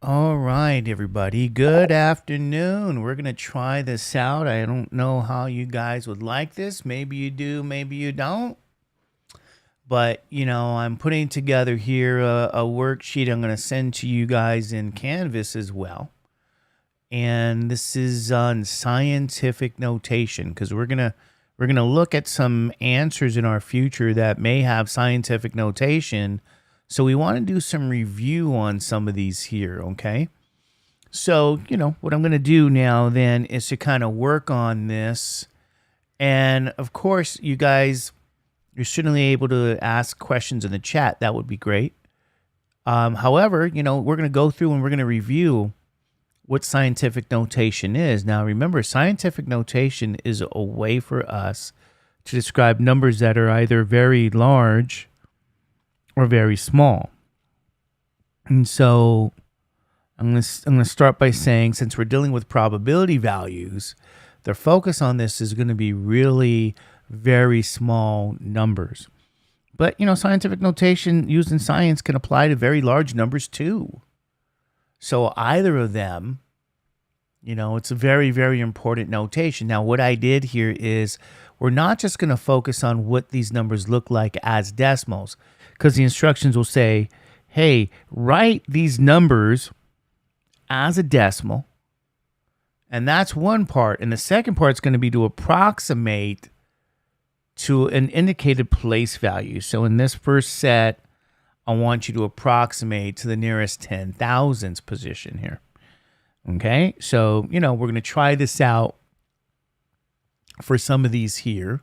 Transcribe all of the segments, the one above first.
All right, everybody. Good afternoon. We're going to try this out. I don't know how you guys would like this. Maybe you do, maybe you don't. But, I'm putting together here a worksheet I'm going to send to you guys in Canvas as well. And this is on scientific notation because we're going to look at some answers in our future that may have scientific notation. So we want to do some review on some of these here, okay? So, what I'm going to do now then is to kind of work on this. And of course, you guys, you're certainly able to ask questions in the chat. That would be great. However, we're going to go through and we're going to review what scientific notation is. Now, remember, scientific notation is a way for us to describe numbers that are either very large or very small. And so I'm going to start by saying, since we're dealing with probability values, the focus on this is going to be really very small numbers. But, scientific notation used in science can apply to very large numbers too. So either of them, it's a very, very important notation. Now, what I did here is we're not just going to focus on what these numbers look like as decimals, because the instructions will say, hey, write these numbers as a decimal. And that's one part. And the second part is going to be to approximate to an indicated place value. So in this first set, I want you to approximate to the nearest 10,000th position here. Okay, so, we're going to try this out for some of these here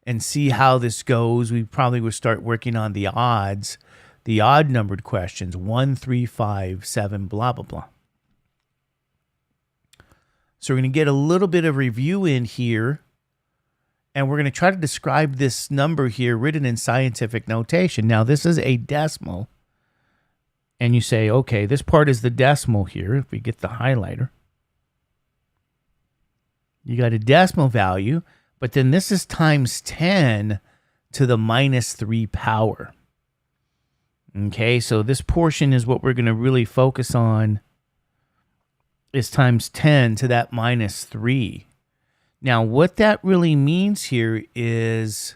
and see how this goes. We probably will start working on the odds, the odd numbered questions, 1, 3, 5, 7, blah, blah, blah. So we're going to get a little bit of review in here, and we're going to try to describe this number here written in scientific notation. Now, this is a decimal, and you say, okay, this part is the decimal here. If we get the highlighter, you got a decimal value, but then this is times 10 to the minus 3 power. Okay, so this portion is what we're going to really focus on, is times 10 to that minus 3. Now, what that really means here is,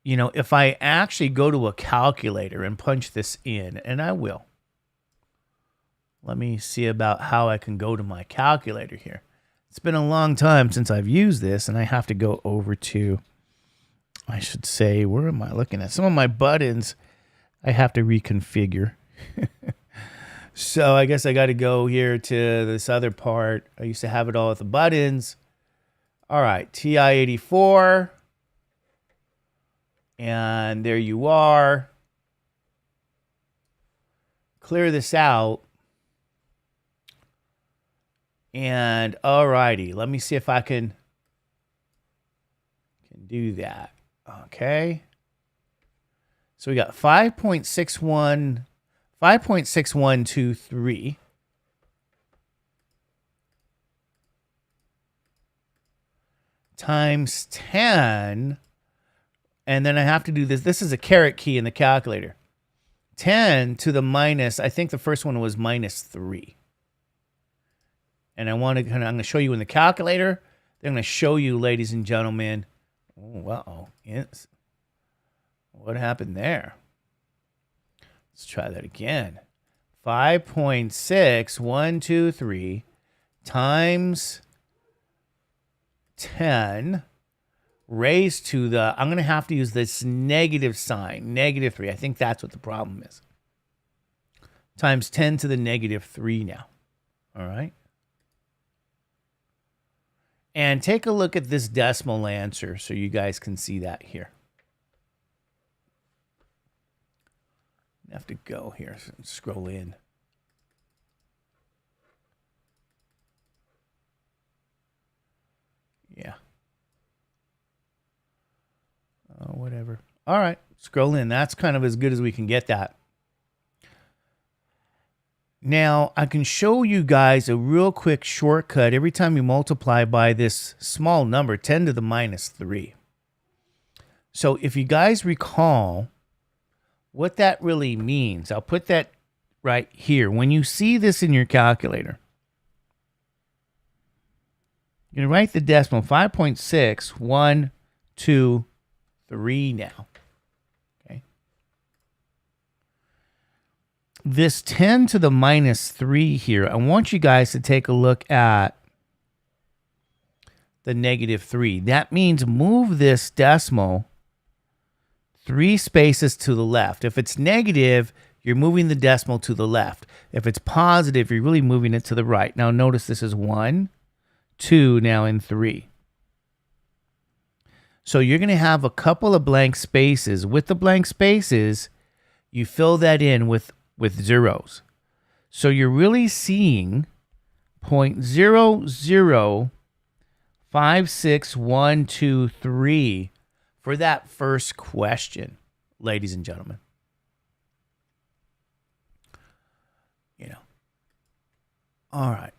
if I actually go to a calculator and punch this in, and I will. Let me see about how I can go to my calculator here. It's been a long time since I've used this, and I have to go over to, I should say, where am I looking at? Some of my buttons I have to reconfigure. So I guess I got to go here to this other part. I used to have it all with the buttons. All right, TI-84. And there you are. Clear this out. And all righty, let me see if I can do that. Okay. So we got 5.6123 times 10. And then I have to do this. This is a caret key in the calculator. 10 to the minus, I think the first one was minus 3. And I'm going to show you in the calculator. Then I'm going to show you, ladies and gentlemen. Oh, yes. What happened there? Let's try that again. 5.6123 times 10 raised to the, I'm going to have to use this negative sign, negative 3. I think that's what the problem is. Times 10 to the negative 3 now. All right. And take a look at this decimal answer so you guys can see that here. I have to go here and scroll in. Yeah. Whatever. All right, scroll in. That's kind of as good as we can get that. Now, I can show you guys a real quick shortcut every time you multiply by this small number, 10 to the minus 3. So if you guys recall what that really means, I'll put that right here. When you see this in your calculator, you're going to write the decimal 5.613 now. Okay. This 10 to the minus 3 here, I want you guys to take a look at the negative 3. That means move this decimal 3 spaces to the left. If it's negative, you're moving the decimal to the left. If it's positive, you're really moving it to the right. Now notice this is 1, 2, now in 3. So you're going to have a couple of blank spaces. With the blank spaces, you fill that in with zeros. So you're really seeing 0.0056123 for that first question, ladies and gentlemen. All right.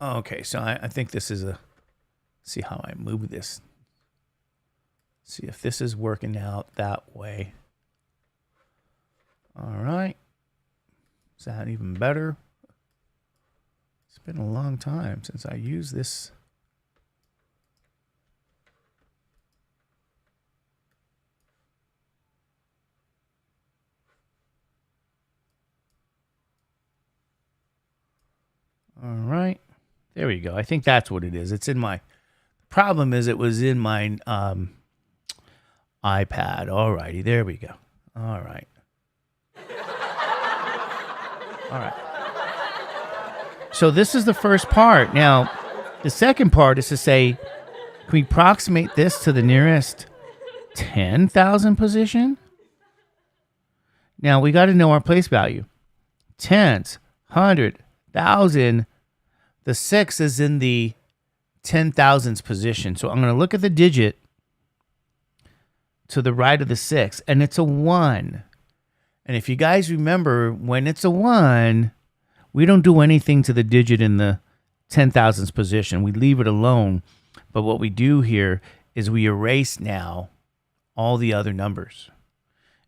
Okay, so I think this is see how I move this. See if this is working out that way. All right. Is that even better? It's been a long time since I used this. All right. There we go. I think that's what it is. It's in my... Problem is it was in my iPad. All righty. There we go. All right. All right. So this is the first part. Now, the second part is to say, can we approximate this to the nearest 10,000 position? Now, we got to know our place value. Tens, 100, 1,000. The 6 is in the 10,000s position. So I'm going to look at the digit to the right of the 6, and it's a 1. And if you guys remember, when it's a 1, we don't do anything to the digit in the 10,000s position. We leave it alone. But what we do here is we erase now all the other numbers.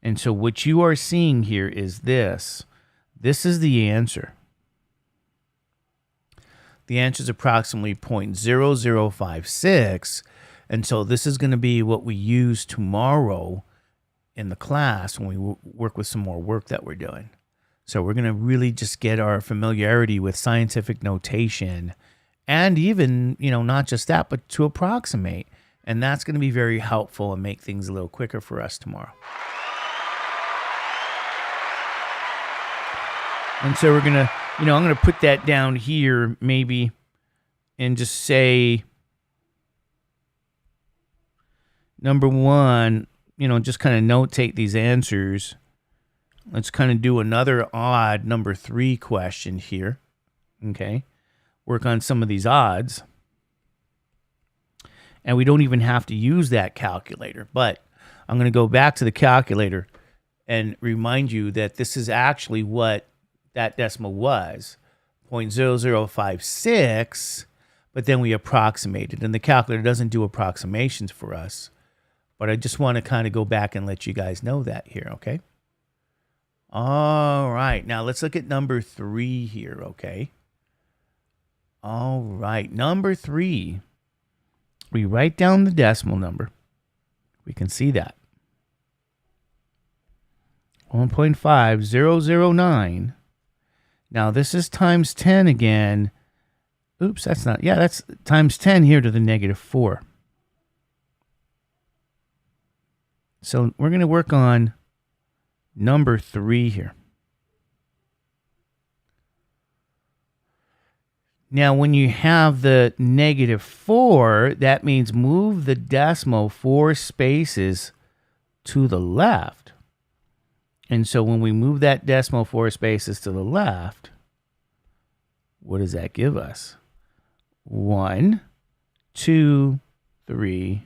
And so what you are seeing here is this. This is the answer. The answer is approximately 0.0056. And so this is going to be what we use tomorrow in the class when we work with some more work that we're doing. So we're going to really just get our familiarity with scientific notation and even, not just that, but to approximate. And that's going to be very helpful and make things a little quicker for us tomorrow. And so we're going to, I'm going to put that down here maybe and just say, number 1, just kind of notate these answers. Let's kind of do another odd number 3 question here. Okay. Work on some of these odds. And we don't even have to use that calculator, but I'm going to go back to the calculator and remind you that this is actually what that decimal was, 0.0056, but then we approximated. And the calculator doesn't do approximations for us, but I just want to kind of go back and let you guys know that here, okay? All right, now let's look at number 3 here, okay? All right, number 3, we write down the decimal number. We can see that. 1.5009. Now, this is times 10 again. Oops, that's not. Yeah, that's times 10 here to the negative 4. So we're going to work on number 3 here. Now, when you have the negative 4, that means move the decimal 4 spaces to the left. And so when we move that decimal 4 spaces to the left, what does that give us? 1, 2, 3,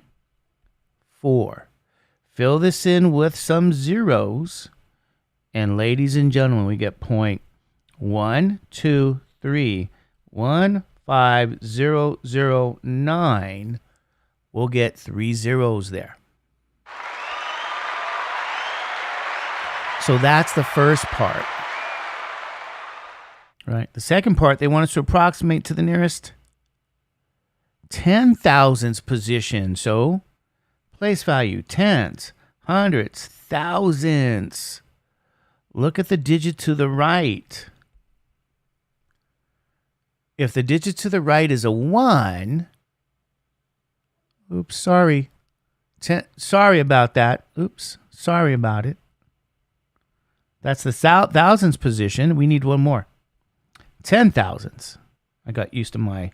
4. Fill this in with some zeros. And ladies and gentlemen, we get point 1, 2, 3, 15009. We'll get 3 zeros there. So that's the first part. Right. The second part, they want us to approximate to the nearest 10,000th position. So place value, tens, hundreds, thousands. Look at the digit to the right. If the digit to the right is a 1, oops, sorry. Sorry about that. Oops, sorry about it. That's the thousands position. We need one more. 10,000s. I got used to my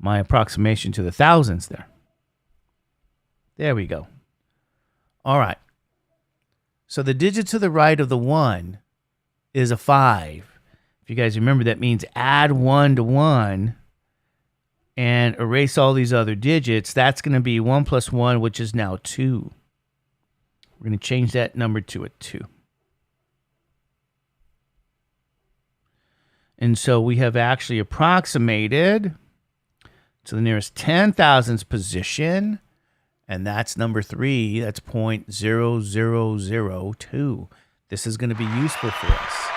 approximation to the thousands there. There we go. All right. So the digit to the right of the 1 is a 5. If you guys remember, that means add 1 to 1 and erase all these other digits. That's going to be 1 plus 1, which is now 2. We're going to change that number to a 2. And so we have actually approximated to the nearest 10,000th position, and that's number 3. That's 0.0002. This is going to be useful for us.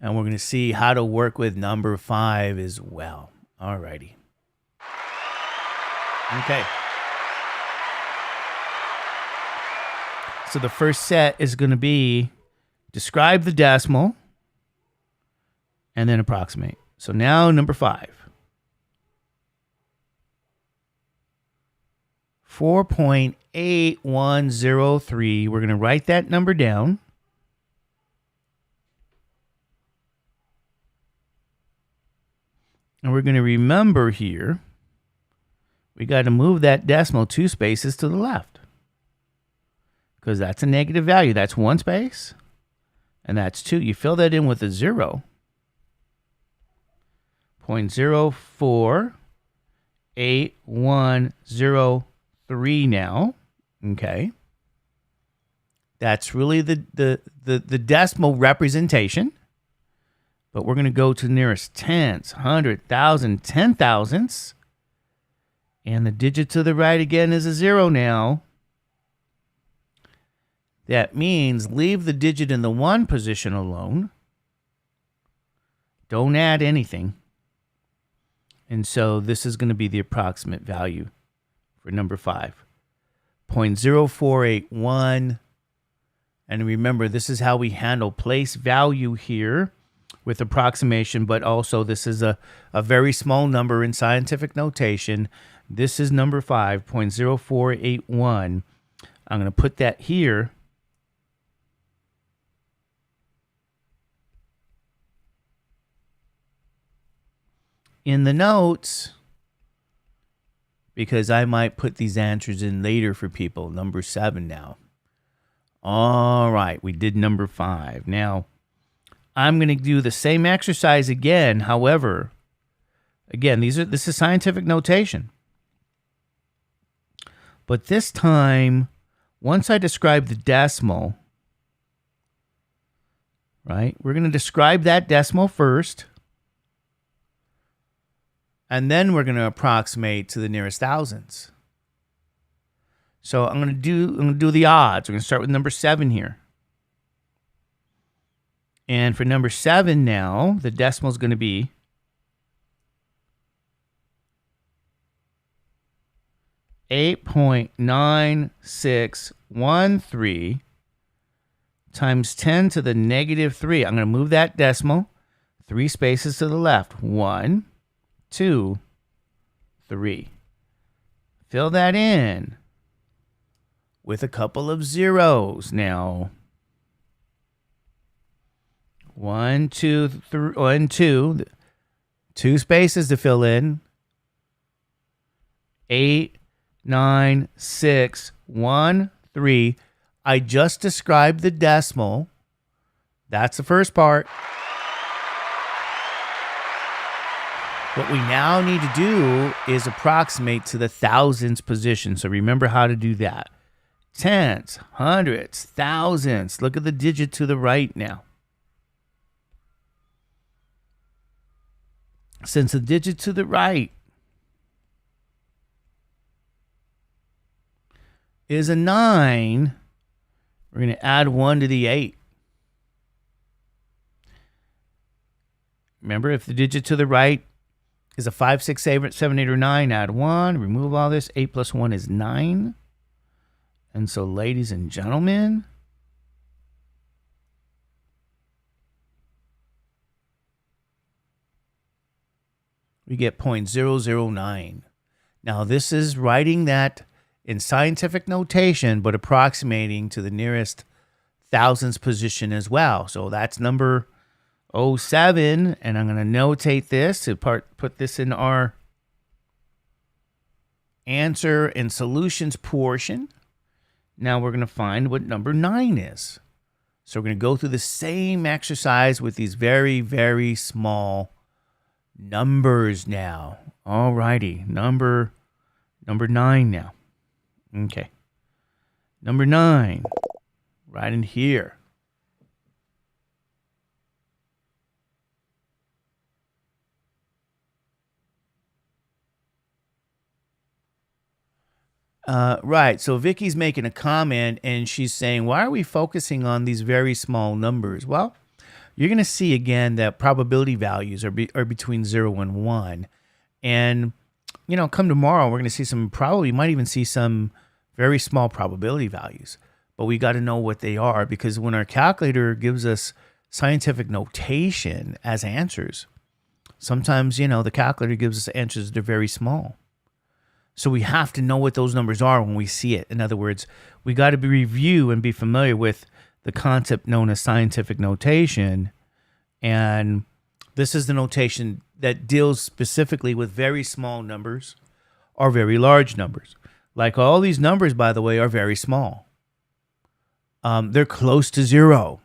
And we're going to see how to work with number 5 as well. All righty. Okay. So the first set is going to be describe the decimal and then approximate. So now number 5. 4.8103. We're going to write that number down. And we're going to remember here, we got to move that decimal 2 spaces to the left. Because that's a negative value. That's 1 space. And that's 2. You fill that in with a 0. 0.048103 now. Okay. That's really the decimal representation. But we're going to go to the nearest tens, 100,000, 10,000ths. And the digit to the right again is a 0 now. That means leave the digit in the 1 position alone. Don't add anything. And so this is going to be the approximate value for number 5. 0.0481. And remember, this is how we handle place value here with approximation, but also this is a very small number in scientific notation. This is number 5, 0.0481. I'm going to put that here. In the notes, because I might put these answers in later for people. Number 7 now. All right, we did number 5. Now, I'm going to do the same exercise again. However, again, this is scientific notation. But this time, once I describe the decimal, right, we're going to describe that decimal first. And then we're going to approximate to the nearest thousands. So I'm going to do the odds. We're going to start with number 7 here. And for number 7 now, the decimal is going to be 8.9613 times 10 to the negative 3. I'm going to move that decimal 3 spaces to the left. 1, 2, 3. Fill that in with a couple of zeros now. 1, 2, 3, 1, 2. 2 spaces to fill in. 8, 9, 6, 1, 3. I just described the decimal. That's the first part. What we now need to do is approximate to the thousands position. So remember how to do that. Tens, hundreds, thousands. Look at the digit to the right now. Since the digit to the right is a 9, we're going to add 1 to the 8. Remember, if the digit to the right is a 5, 6, 7, 8, or 9, add 1. Remove all this. 8 plus 1 is 9. And so, ladies and gentlemen, we get 0.009. Now, this is writing that in scientific notation, but approximating to the nearest thousands position as well. So that's number 07, and I'm going to notate this to put this in our answer and solutions portion. Now we're going to find what number 9 is. So we're going to go through the same exercise with these very, very small numbers now. All righty, number 9 now. Okay. Number 9, right in here. Right. So Vicky's making a comment and she's saying, why are we focusing on these very small numbers? Well, you're going to see again that probability values are between 0 and 1. And, you know, come tomorrow, we're going to see you might even see some very small probability values. But we got to know what they are, because when our calculator gives us scientific notation as answers, sometimes, you know, the calculator gives us answers that are very small. So we have to know what those numbers are when we see it. In other words, we got to review and be familiar with the concept known as scientific notation. And this is the notation that deals specifically with very small numbers or very large numbers. Like all these numbers, by the way, are very small. They're close to 0.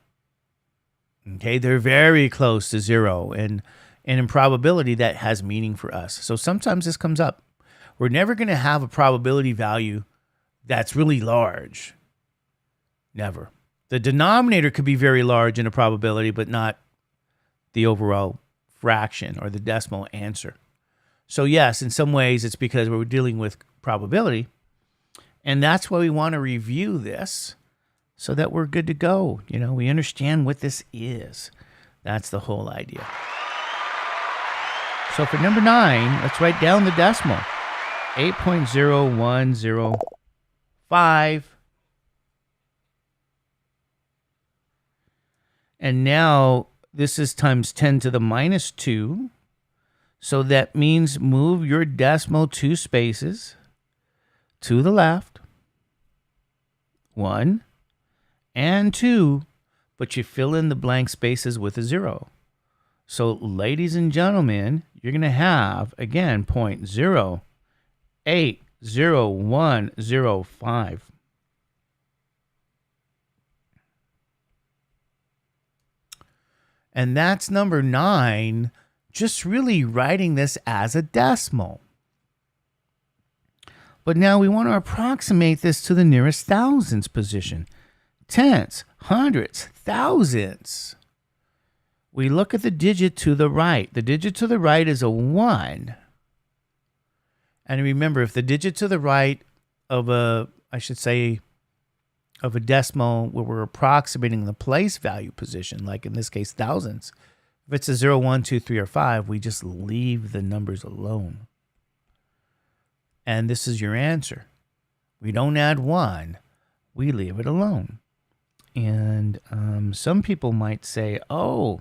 Okay, they're very close to 0. And in probability, that has meaning for us. So sometimes this comes up. We're never going to have a probability value that's really large. Never. The denominator could be very large in a probability, but not the overall fraction or the decimal answer. So yes, in some ways, it's because we're dealing with probability. And that's why we want to review this so that we're good to go. You know, we understand what this is. That's the whole idea. So for number 9, let's write down the decimal. 8.0105. And now this is times 10 to the minus 2. So that means move your decimal 2 spaces to the left. 1 and 2, but you fill in the blank spaces with a 0. So ladies and gentlemen, you're going to have, again, 0.80105. And that's number 9, just really writing this as a decimal. But now we want to approximate this to the nearest thousands position. Tenths, hundredths, thousands. We look at the digit to the right. The digit to the right is a 1. And remember, if the digit to the right of a decimal where we're approximating the place value position, like in this case, thousands, if it's a 0, 1, 2, 3, or 5, we just leave the numbers alone. And this is your answer. We don't add 1. We leave it alone. And some people might say, oh,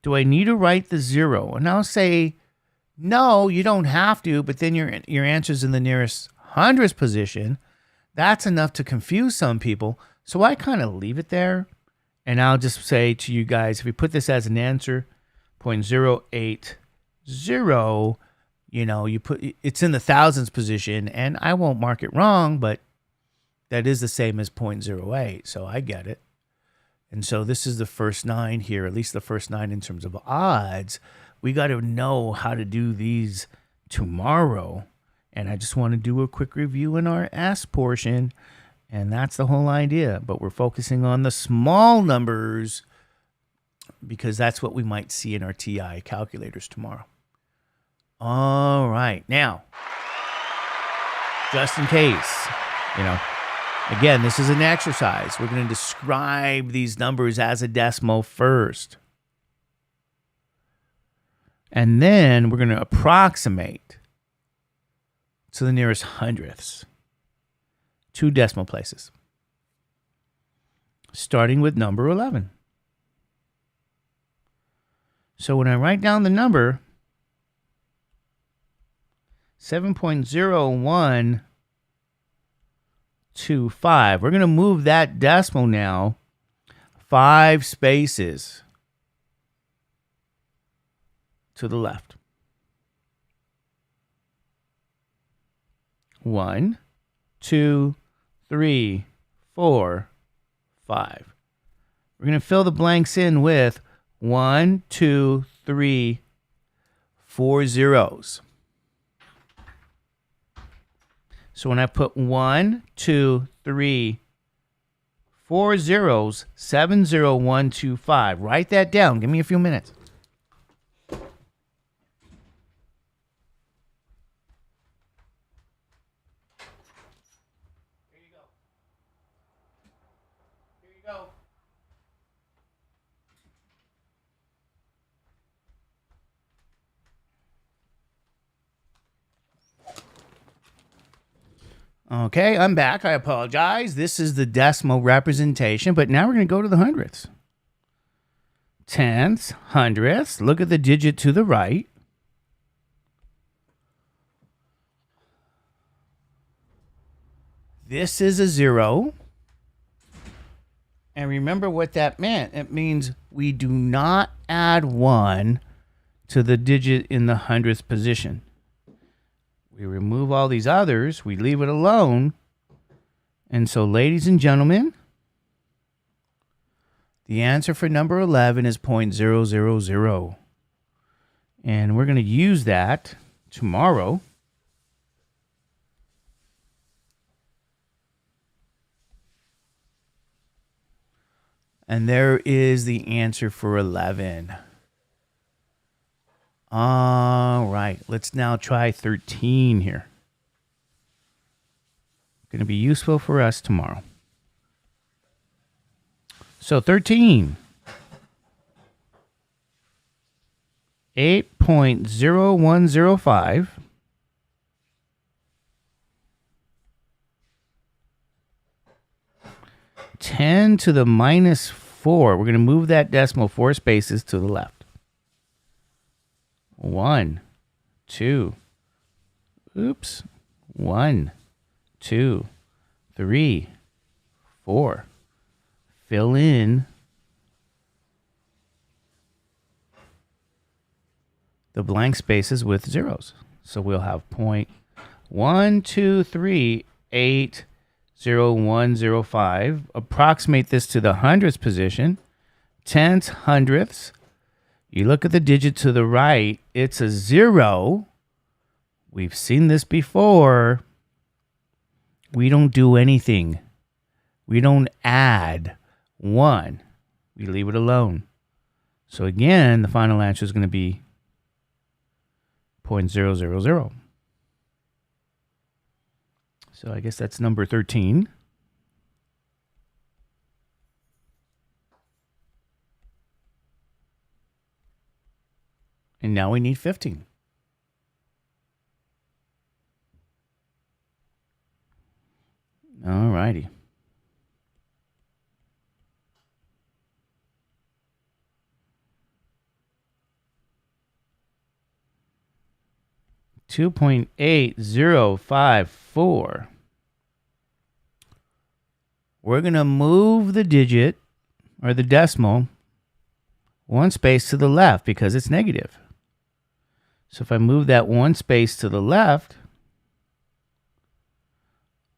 do I need to write the 0? And I'll say, no, you don't have to, but then your answer's in the nearest hundredths position. That's enough to confuse some people. So I kind of leave it there. And I'll just say to you guys, if we put this as an answer, 0.080, you know, it's in the thousands position, and I won't mark it wrong, but that is the same as 0.08. So I get it. And so this is the first 9 here, at least the first 9 in terms of odds. We got to know how to do these tomorrow. And I just want to do a quick review in our S portion. And that's the whole idea. But we're focusing on the small numbers because that's what we might see in our TI calculators tomorrow. All right. Now, just in case, You know, again, this is an exercise. We're going to describe these numbers as a decimal first. And then we're going to approximate to the nearest hundredths. 2 decimal places. Starting with number 11. So when I write down the number 7.0125, we're going to move that decimal now 5 spaces to the left. 1, 2, 3, 4, 5. We're going to fill the blanks in with 1, 2, 3, 4 zeros. So when I put 1, 2, 3, 4 zeros, 70125. Write that down. Give me a few minutes. Okay, I'm back. I apologize. This is the decimal representation, but now we're going to go to the hundredths. Tenths, hundredths. Look at the digit to the right. This is a 0. And remember what that meant. It means we do not add 1 to the digit in the hundredth position. We remove all these others. We leave it alone. And so, ladies and gentlemen, the answer for number 11 is 0.000. And we're going to use that tomorrow. And there is the answer for 11. All right, let's now try 13 here. Going to be useful for us tomorrow. So 13. 8.0105. Ten to the minus 4. We're going to move that decimal 4 spaces to the left. 1, 2. Oops. 1, 2, 3, 4. Fill in the blank spaces with zeros. So we'll have 0.123800105. Approximate this to the hundredths position. Tenths, hundredths. You look at the digit to the right, it's a 0. We've seen this before. We don't do anything. We don't add 1. We leave it alone. So again, the final answer is going to be 0.000. So I guess that's number 13. And now we need 15. All righty. $2.8054. We're going to move the digit or the decimal 1 space to the left because it's negative. So if I move that 1 space to the left,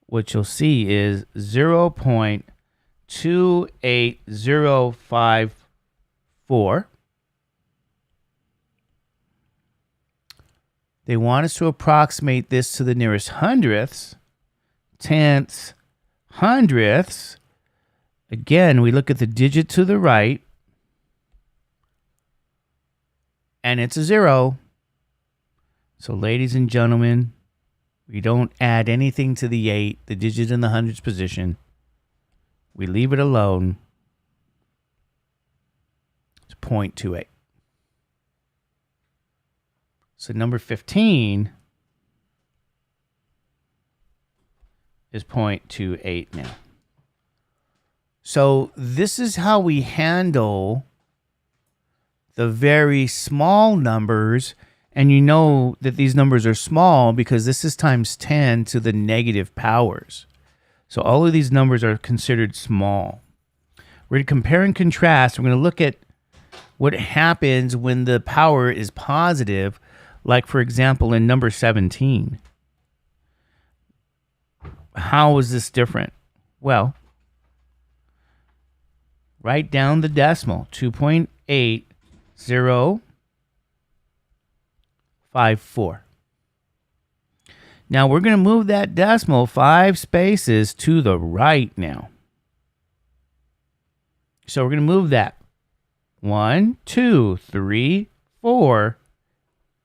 what you'll see is 0.28054. They want us to approximate this to the nearest hundredths, tenths, hundredths. Again, we look at the digit to the right, and it's a 0. So, ladies and gentlemen, We don't add anything to the 8, the digit in the hundreds position. We leave it alone. It's 0.28. So number 15 is 0.28 now. So this is how we handle the very small numbers. And you know that these numbers are small because this is times 10 to the negative powers. So all of these numbers are considered small. We're going to compare and contrast. We're going to look at what happens when the power is positive, like, for example, in number 17. How is this different? Well, write down the decimal, 2.8054. Now we're going to move that decimal 5 spaces to the right now. So we're going to move that 1, 2, 3, 4,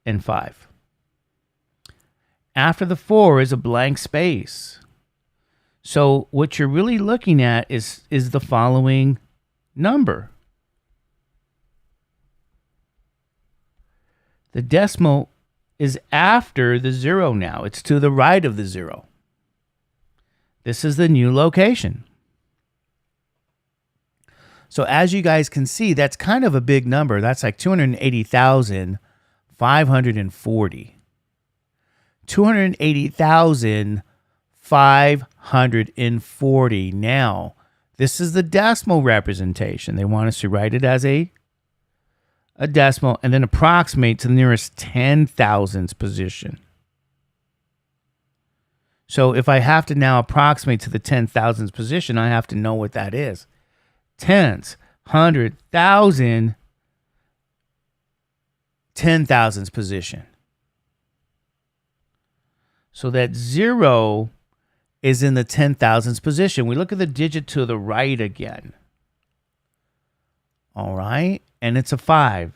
and 5. After the 4 is a blank space. So what you're really looking at is the following number. The decimal is after the 0 now. It's to the right of the 0. This is the new location. So as you guys can see, that's kind of a big number. That's like 280,540. 280,540. Now, this is the decimal representation. They want us to write it as a decimal and then approximate to the nearest 10,000ths position. So if I have to now approximate to the 10,000ths position, I have to know what that is. Tenths, 100,000, 10,000ths position. So that 0 is in the 10,000ths position. We look at the digit to the right again. All right. And it's a 5.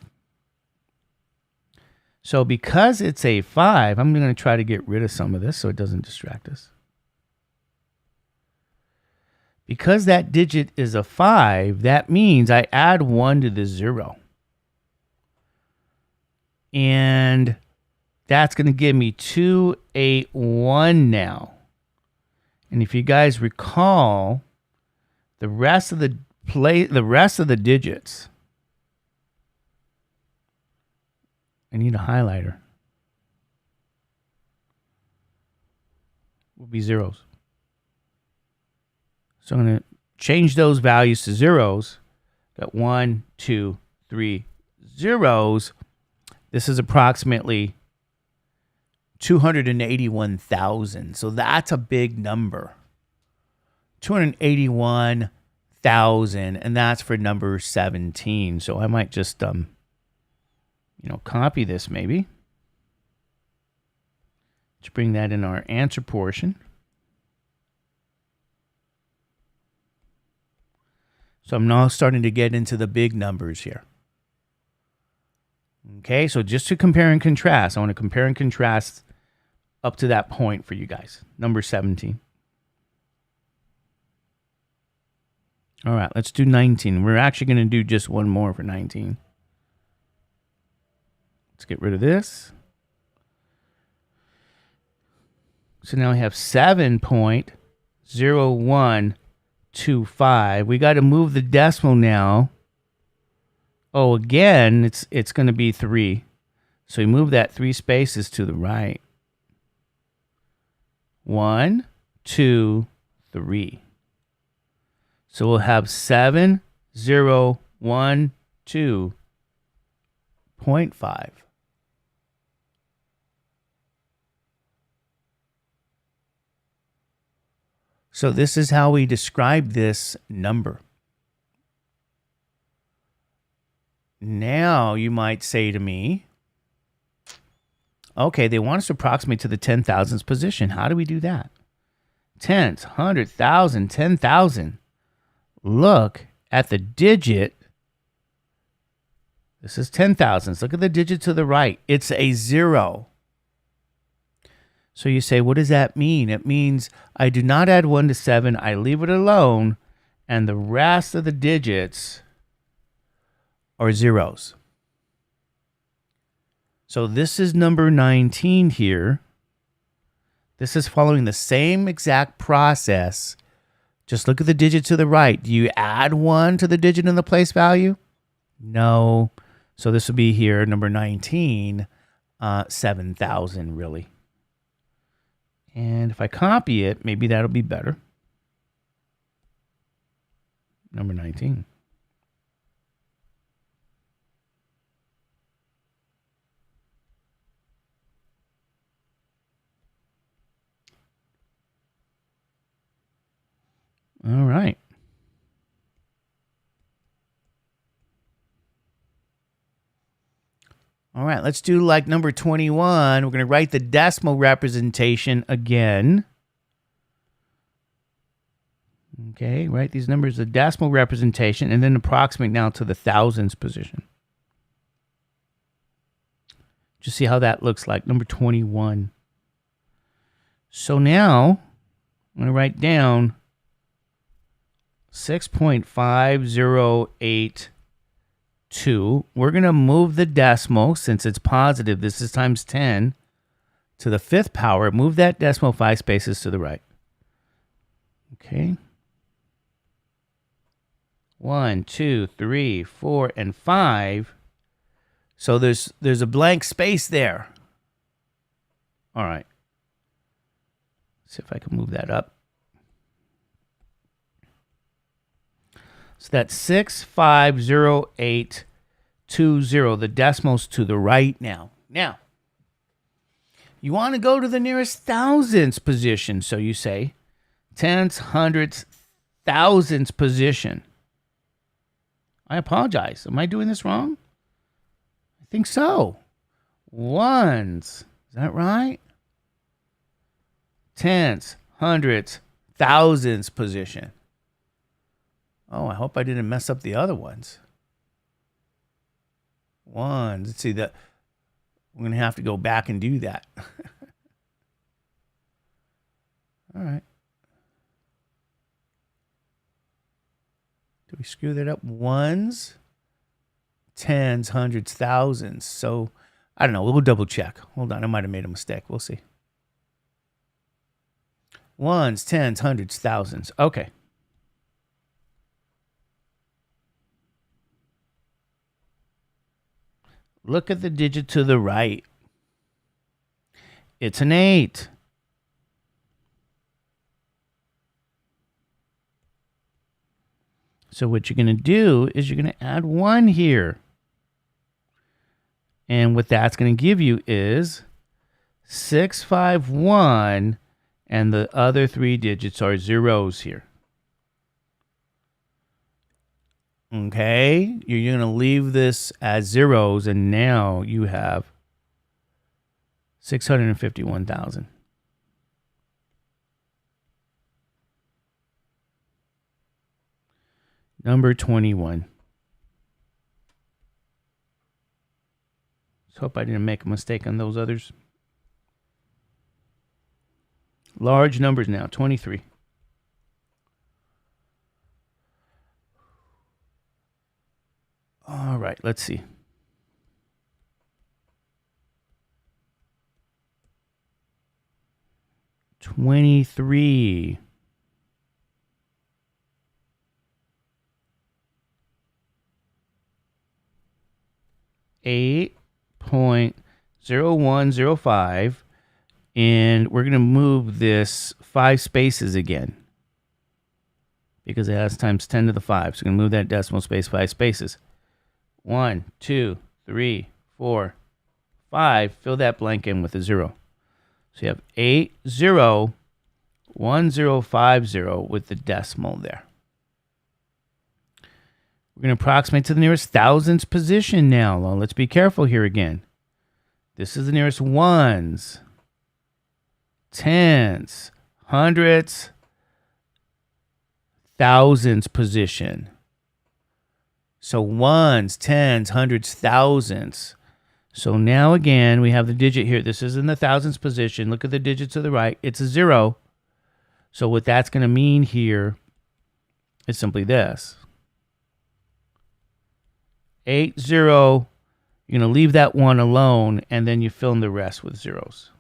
So because it's a 5, I'm going to try to get rid of some of this so it doesn't distract us. Because that digit is a 5, that means I add 1 to the 0. And that's going to give me 281 now. And if you guys recall, the rest of the digits, I need a highlighter, will be zeros. So I'm going to change those values to zeros. Got 1, 2, 3 zeros. This is approximately 281,000. So that's a big number. 281,000, and that's for number 17. So I might just copy this maybe. Let's bring that in our answer portion. So I'm now starting to get into the big numbers here. Okay, so just to compare and contrast, I want to compare and contrast up to that point for you guys. Number 17. All right, let's do 19. We're actually going to do just one more for 19. Let's get rid of this. So now we have 7.0125. We got to move the decimal now. Oh, again, it's going to be 3. So we move that 3 spaces to the right. 1, 2, 3. So we'll have 7012.5. So this is how we describe this number. Now you might say to me, okay, they want us to approximate to the 10,000ths position. How do we do that? Tenths, 100,000, 10,000. Look at the digit. This is 10,000s. Look at the digit to the right. It's a 0. So you say, what does that mean? It means I do not add 1 to 7. I leave it alone. And the rest of the digits are zeros. So this is number 19 here. This is following the same exact process. Just look at the digit to the right. Do you add 1 to the digit in the place value? No. So this would be here, number 19, 7,000 really. And if I copy it, maybe that'll be better. Number 19. All right. All right, let's do like number 21. We're going to write the decimal representation again. Okay, write these numbers, the decimal representation, and then approximate now to the thousands position. Just see how that looks like, number 21. So now, I'm going to write down 6.5082. We're going to move the decimal, since it's positive, this is times 10, to the 5th power. Move that decimal 5 spaces to the right. Okay. 1, 2, 3, 4, and 5. So there's a blank space there. All right. See if I can move that up. So that's 6.50820. The decimal's to the right now. Now, you want to go to the nearest thousands position. So you say tens, hundreds, thousands position. I apologize. Am I doing this wrong? I think so. Ones. Is that right? Tens, hundreds, thousands position. Oh, I hope I didn't mess up the other ones. Ones. Let's see that. We're going to have to go back and do that. All right. Did we screw that up? Ones, tens, hundreds, thousands. So, I don't know. We'll double check. Hold on. I might have made a mistake. We'll see. Ones, tens, hundreds, thousands. Okay. Look at the digit to the right. It's an 8. So what you're going to do is you're going to add 1 here. And what that's going to give you is 651, and the other 3 digits are zeros here. Okay, you're going to leave this as zeros, and now you have 651,000. Number 21. Let's hope I didn't make a mistake on those others. Large numbers now, 23. All right, let's see. $23. 8.0105, and we're going to move this 5 spaces again because it has times 10 to the 5. So we're going to move that decimal space 5 spaces. 1, 2, 3, 4, 5. Fill that blank in with a 0. So you have 801050 with the decimal there. We're going to approximate to the nearest thousands position now. Well, let's be careful here again. This is the nearest ones, tens, hundreds, thousands position. So ones, tens, hundreds, thousands. So now again, we have the digit here. This is in the thousands position. Look at the digit to the right. It's a 0. So what that's going to mean here is simply this. 80. You're going to leave that 1 alone, and then you fill in the rest with zeros.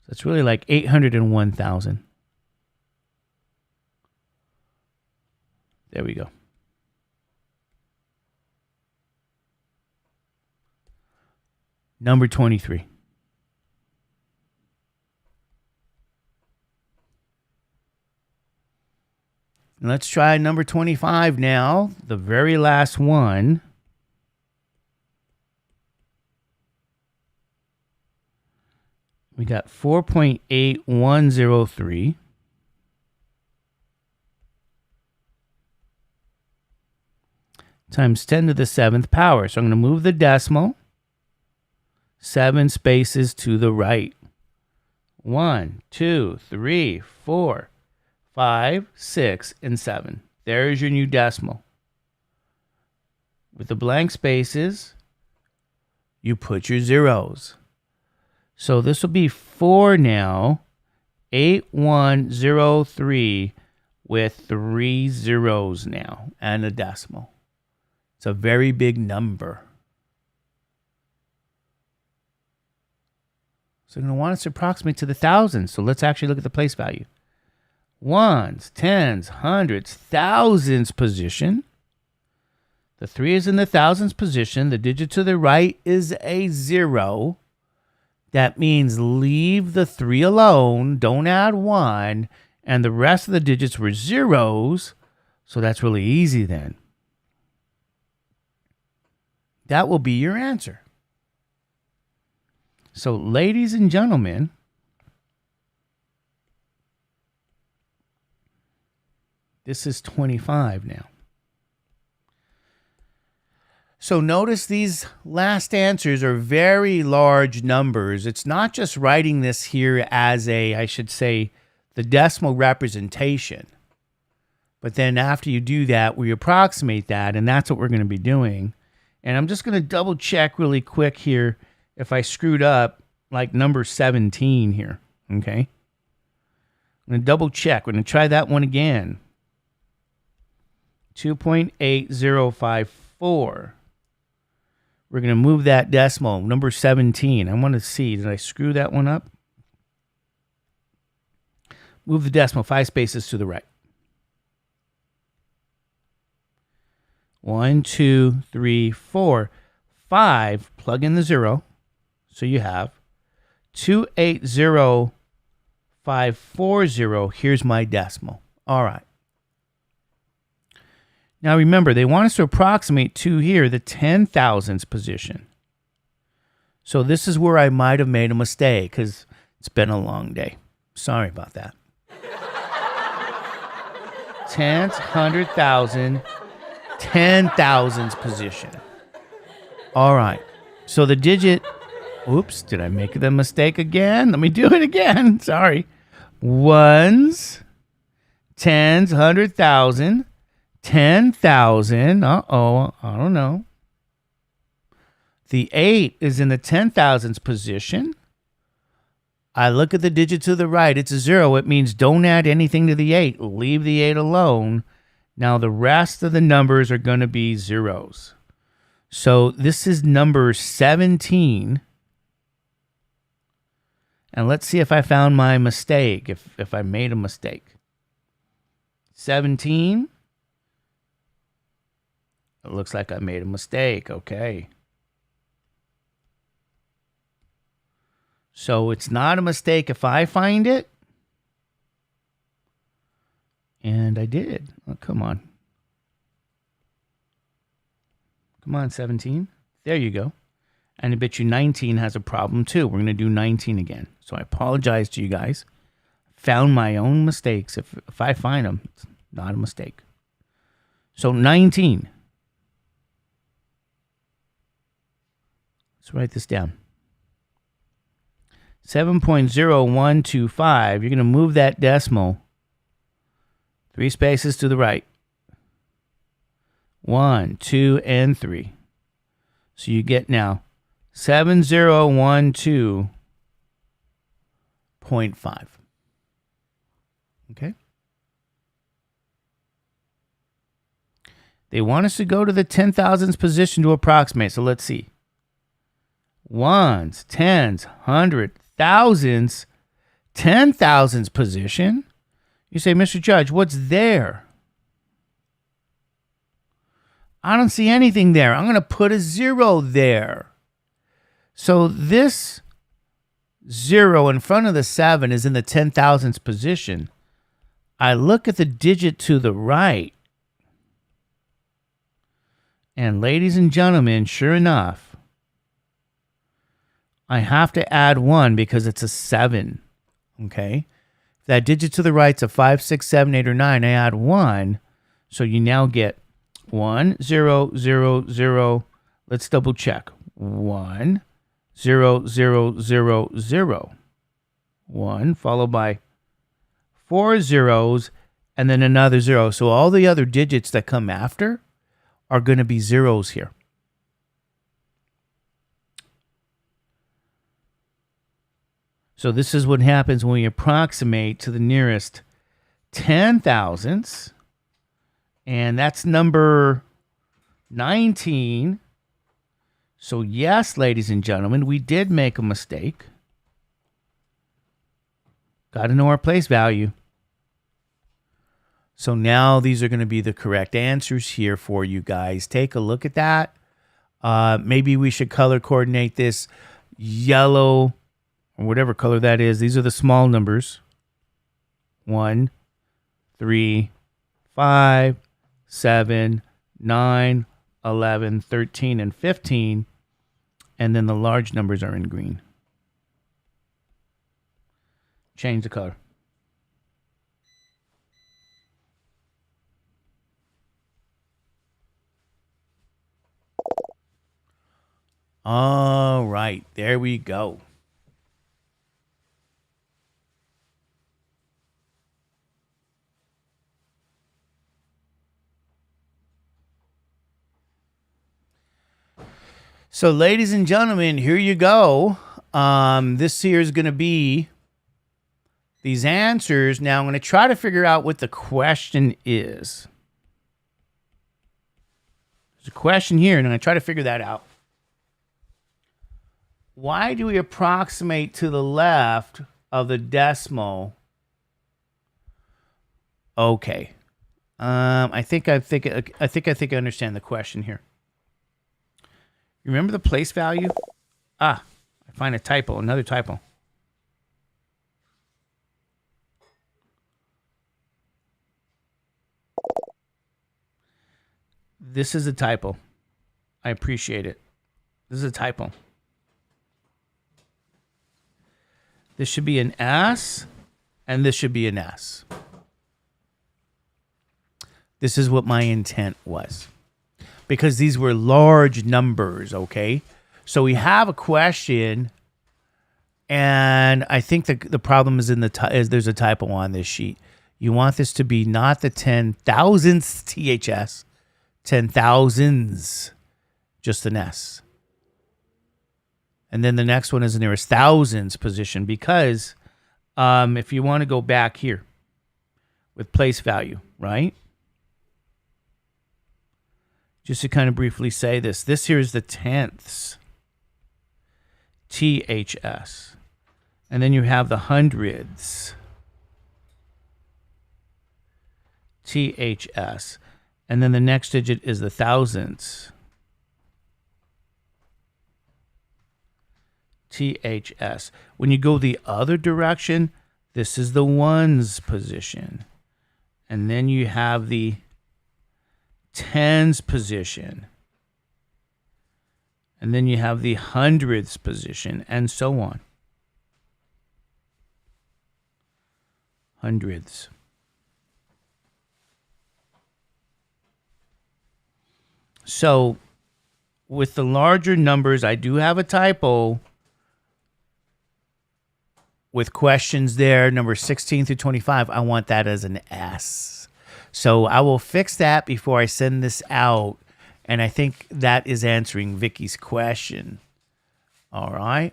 So it's really like 801,000. There we go. Number 23. Let's try number 25 now, the very last one. We got 4.8103 times 10 to the 7th power. So I'm going to move the decimal 7 spaces to the right. 1, 2, 3, 4, 5, 6, and 7. There's your new decimal. With the blank spaces, you put your zeros. So this will be 4 now, 8103 with 3 zeros now and a decimal. It's a very big number. So you're going to want us to approximate to the thousands. So let's actually look at the place value. Ones, tens, hundreds, thousands position. The 3 is in the thousands position. The digit to the right is a 0. That means leave the 3 alone. Don't add 1. And the rest of the digits were zeros. So that's really easy then. That will be your answer. So, ladies and gentlemen, this is 25 now. So notice these last answers are very large numbers. It's not just writing this here as I should say, the decimal representation. But then after you do that, we approximate that, and that's what we're going to be doing. And I'm just going to double check really quick here if I screwed up like number 17 here, okay? I'm going to double check. We're going to try that one again. 2.8054. We're going to move that decimal, number 17. I want to see, did I screw that one up? Move the decimal 5 spaces to the right. 1, 2, 3, 4, 5. Plug in the 0. So you have 280540. Here's my decimal. All right. Now remember, they want us to approximate to here, the 10,000s position. So this is where I might have made a mistake because it's been a long day. Sorry about that. Tens, 100,000, 10,000s position. All right. So the digit, oops, did I make the mistake again? Let me do it again. Sorry. Ones, tens, 100,000, 10,000. Uh-oh, I don't know. The 8 is in the 10,000s position. I look at the digit to the right. It's a 0. It means don't add anything to the 8. Leave the 8 alone. Now the rest of the numbers are going to be zeros. So this is number 17. And let's see if I found my mistake, if I made a mistake. 17. It looks like I made a mistake. Okay. So it's not a mistake if I find it. And I did. Oh, come on. Come on, 17. There you go. And I bet you 19 has a problem too. We're going to do 19 again. So I apologize to you guys. Found my own mistakes. If I find them, it's not a mistake. So 19. Let's write this down. 7.0125. You're going to move that decimal 3 spaces to the right. 1, 2, and 3. So you get now 7012.5. Okay. They want us to go to the 10,000s position to approximate. So let's see. Ones, tens, hundred, thousands, 10,000s position. You say, Mr. Judge, what's there? I don't see anything there. I'm going to put a 0 there. So this 0 in front of the 7 is in the 10,000s position. I look at the digit to the right. And ladies and gentlemen, sure enough, I have to add 1 because it's a 7. Okay? If that digit to the right's a 5, 6, 7, 8, or 9, I add 1. So you now get 1, 0, 0, 0. Let's double check. 1, 0, 0, 0, 0. 1 followed by 4 zeros and then another 0. So all the other digits that come after are going to be zeros here. So this is what happens when we approximate to the nearest 10,000s. And that's number 19. So yes, ladies and gentlemen, we did make a mistake. Got to know our place value. So now these are going to be the correct answers here for you guys. Take a look at that. Maybe we should color coordinate this yellow or whatever color that is. These are the small numbers. 1, 3, 5, 7, 9, 11, 13, and 15. And then the large numbers are in green. Change the color. All right, there we go. So, ladies and gentlemen, here you go. This here is going to be these answers. Now, I'm going to try to figure out what the question is. There's a question here, and I'm going to try to figure that out. Why do we approximate to the left of the decimal? Okay. I think I understand the question here. Remember the place value? I find a typo, another typo. This is a typo. I appreciate it. This is a typo. This should be an S, and this should be an S. This is what my intent was. Because these were large numbers, okay? So we have a question, and I think the problem is is there's a typo on this sheet. You want this to be not the 10,000ths THS, 10,000s, just an S. And then the next one is the nearest thousands position because if you want to go back here with place value, right? Just to kind of briefly say this here is the tenths, THS. And then you have the hundreds, THS. And then the next digit is the thousands, THS. When you go the other direction, this is the ones position. And then you have the tens position. And then you have the hundredths position, and so on. Hundredths. So, with the larger numbers, I do have a typo with questions there, number 16 through 25. I want that as an S. So I will fix that before I send this out. And I think that is answering Vicky's question. All right.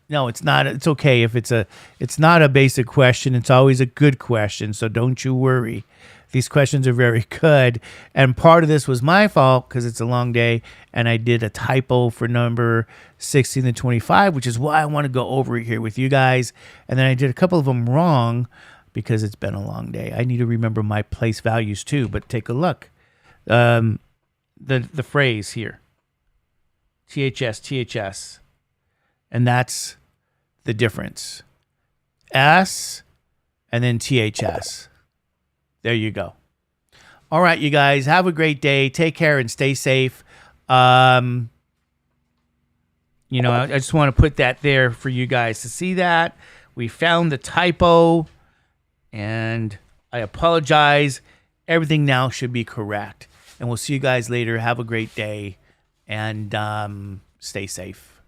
No, it's not. It's okay if it's not a basic question. It's always a good question. So don't you worry. These questions are very good. And part of this was my fault because it's a long day and I did a typo for number 16 to 25, which is why I want to go over it here with you guys. And then I did a couple of them wrong because it's been a long day. I need to remember my place values too, but take a look. The phrase here, THS. And that's the difference. S and then THS. There you go. All right, you guys, have a great day. Take care and stay safe. I just want to put that there for you guys to see that. We found the typo, and I apologize. Everything now should be correct. And we'll see you guys later. Have a great day, and stay safe.